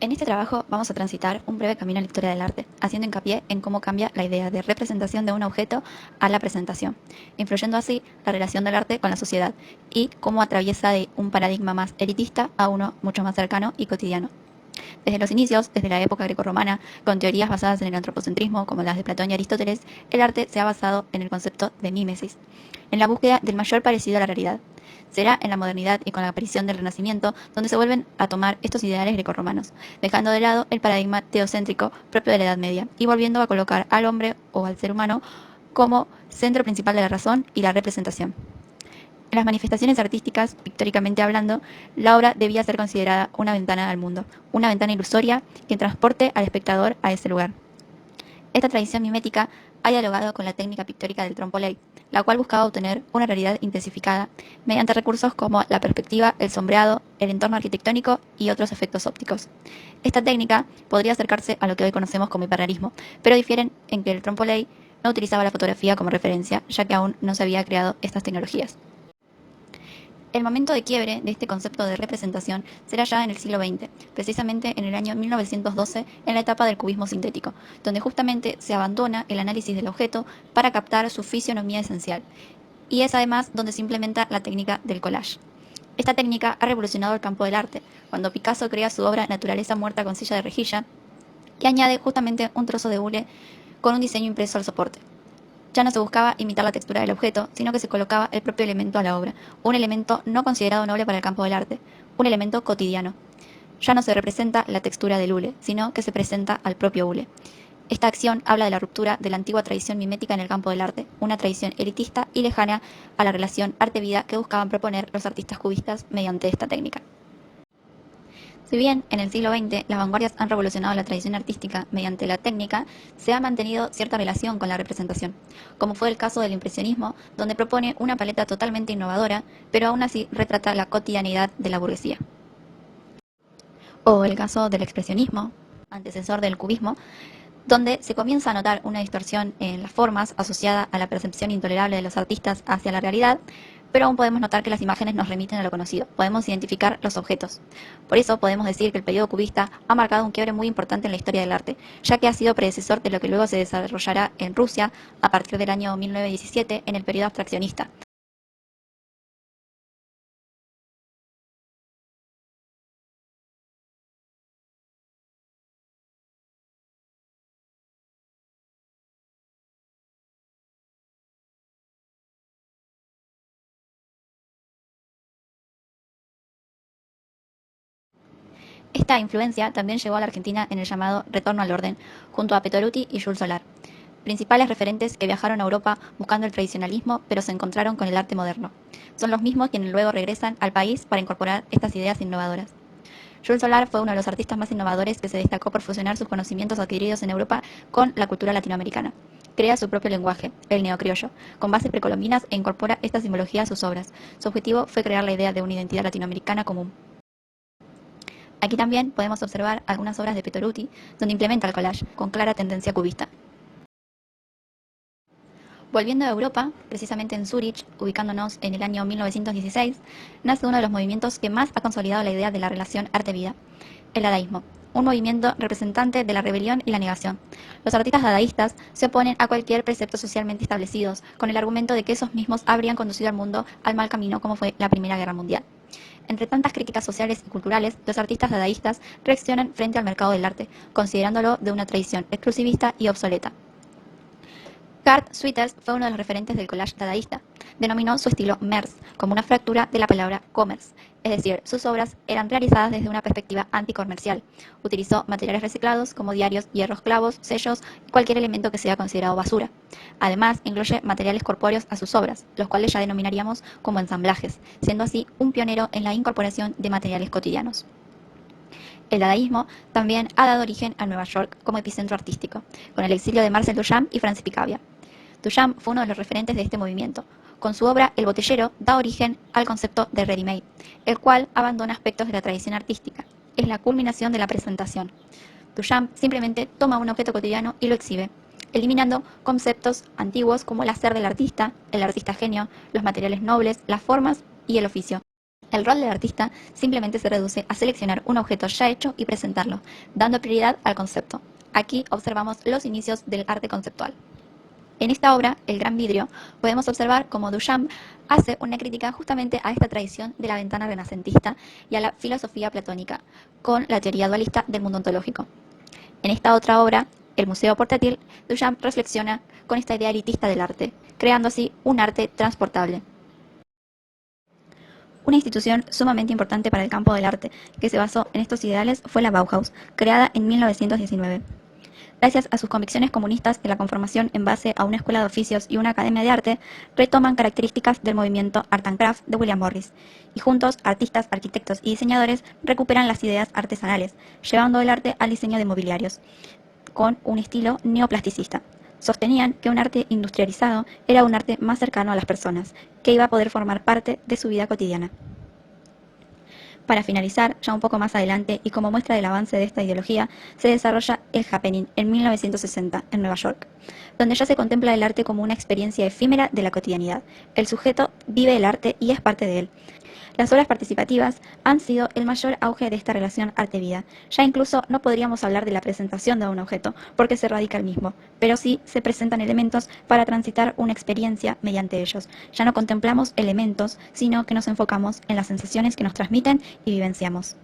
En este trabajo vamos a transitar un breve camino en la historia del arte, haciendo hincapié en cómo cambia la idea de representación de un objeto a la presentación, influyendo así la relación del arte con la sociedad y cómo atraviesa de un paradigma más elitista a uno mucho más cercano y cotidiano. Desde los inicios, desde la época grecorromana, con teorías basadas en el antropocentrismo como las de Platón y Aristóteles, el arte se ha basado en el concepto de mímesis, en la búsqueda del mayor parecido a la realidad. Será en la modernidad y con la aparición del Renacimiento donde se vuelven a tomar estos ideales grecorromanos, dejando de lado el paradigma teocéntrico propio de la Edad Media y volviendo a colocar al hombre o al ser humano como centro principal de la razón y la representación. En las manifestaciones artísticas, pictóricamente hablando, la obra debía ser considerada una ventana al mundo, una ventana ilusoria que transporte al espectador a ese lugar. Esta tradición mimética ha dialogado con la técnica pictórica del trompe-l'œil, la cual buscaba obtener una realidad intensificada mediante recursos como la perspectiva, el sombreado, el entorno arquitectónico y otros efectos ópticos. Esta técnica podría acercarse a lo que hoy conocemos como hiperrealismo, pero difieren en que el trompe-l'œil no utilizaba la fotografía como referencia, ya que aún no se había creado estas tecnologías. El momento de quiebre de este concepto de representación será ya en el siglo XX, precisamente en el año 1912, en la etapa del cubismo sintético, donde justamente se abandona el análisis del objeto para captar su fisionomía esencial, y es además donde se implementa la técnica del collage. Esta técnica ha revolucionado el campo del arte, cuando Picasso crea su obra Naturaleza muerta con silla de rejilla, y añade justamente un trozo de hule con un diseño impreso al soporte. Ya no se buscaba imitar la textura del objeto, sino que se colocaba el propio elemento a la obra, un elemento no considerado noble para el campo del arte, un elemento cotidiano. Ya no se representa la textura del hule, sino que se presenta al propio hule. Esta acción habla de la ruptura de la antigua tradición mimética en el campo del arte, una tradición elitista y lejana a la relación arte-vida que buscaban proponer los artistas cubistas mediante esta técnica. Si bien en el siglo XX las vanguardias han revolucionado la tradición artística mediante la técnica, se ha mantenido cierta relación con la representación, como fue el caso del impresionismo, donde propone una paleta totalmente innovadora, pero aún así retrata la cotidianidad de la burguesía. O el caso del expresionismo, antecesor del cubismo, donde se comienza a notar una distorsión en las formas asociada a la percepción intolerable de los artistas hacia la realidad, pero aún podemos notar que las imágenes nos remiten a lo conocido, podemos identificar los objetos. Por eso podemos decir que el periodo cubista ha marcado un quiebre muy importante en la historia del arte, ya que ha sido predecesor de lo que luego se desarrollará en Rusia a partir del año 1917 en el periodo abstraccionista. Esta influencia también llegó a la Argentina en el llamado Retorno al Orden, junto a Petoruti y Jules Solar, principales referentes que viajaron a Europa buscando el tradicionalismo, pero se encontraron con el arte moderno. Son los mismos quienes luego regresan al país para incorporar estas ideas innovadoras. Jules Solar fue uno de los artistas más innovadores que se destacó por fusionar sus conocimientos adquiridos en Europa con la cultura latinoamericana. Crea su propio lenguaje, el neocriollo, con bases precolombinas e incorpora esta simbología a sus obras. Su objetivo fue crear la idea de una identidad latinoamericana común. Aquí también podemos observar algunas obras de Petoruti, donde implementa el collage, con clara tendencia cubista. Volviendo a Europa, precisamente en Zúrich, ubicándonos en el año 1916, nace uno de los movimientos que más ha consolidado la idea de la relación arte-vida, el dadaísmo, un movimiento representante de la rebelión y la negación. Los artistas dadaístas se oponen a cualquier precepto socialmente establecidos, con el argumento de que esos mismos habrían conducido al mundo al mal camino como fue la Primera Guerra Mundial. Entre tantas críticas sociales y culturales, los artistas dadaístas reaccionan frente al mercado del arte, considerándolo de una tradición exclusivista y obsoleta. Kurt Schwitters fue uno de los referentes del collage dadaísta. Denominó su estilo Mers, como una fractura de la palabra commerce, es decir, sus obras eran realizadas desde una perspectiva anticomercial. Utilizó materiales reciclados como diarios, hierros, clavos, sellos y cualquier elemento que sea considerado basura. Además, incluye materiales corpóreos a sus obras, los cuales ya denominaríamos como ensamblajes, siendo así un pionero en la incorporación de materiales cotidianos. El dadaísmo también ha dado origen a Nueva York como epicentro artístico, con el exilio de Marcel Duchamp y Francis Picabia. Duchamp fue uno de los referentes de este movimiento. Con su obra El Botellero da origen al concepto de ready-made, el cual abandona aspectos de la tradición artística. Es la culminación de la presentación. Duchamp simplemente toma un objeto cotidiano y lo exhibe, eliminando conceptos antiguos como el hacer del artista, el artista genio, los materiales nobles, las formas y el oficio. El rol del artista simplemente se reduce a seleccionar un objeto ya hecho y presentarlo, dando prioridad al concepto. Aquí observamos los inicios del arte conceptual. En esta obra, El Gran Vidrio, podemos observar cómo Duchamp hace una crítica justamente a esta tradición de la ventana renacentista y a la filosofía platónica, con la teoría dualista del mundo ontológico. En esta otra obra, El Museo Portátil, Duchamp reflexiona con esta idea elitista del arte, creando así un arte transportable. Una institución sumamente importante para el campo del arte que se basó en estos ideales fue la Bauhaus, creada en 1919. Gracias a sus convicciones comunistas de la conformación en base a una escuela de oficios y una academia de arte, retoman características del movimiento Art and Craft de William Morris, y juntos, artistas, arquitectos y diseñadores recuperan las ideas artesanales, llevando el arte al diseño de mobiliarios, con un estilo neoplasticista. Sostenían que un arte industrializado era un arte más cercano a las personas, que iba a poder formar parte de su vida cotidiana. Para finalizar, ya un poco más adelante y como muestra del avance de esta ideología, se desarrolla el Happening en 1960 en Nueva York, donde ya se contempla el arte como una experiencia efímera de la cotidianidad. El sujeto vive el arte y es parte de él. Las obras participativas han sido el mayor auge de esta relación arte-vida. Ya incluso no podríamos hablar de la presentación de un objeto, porque se radica el mismo, pero sí se presentan elementos para transitar una experiencia mediante ellos. Ya no contemplamos elementos, sino que nos enfocamos en las sensaciones que nos transmiten y vivenciamos.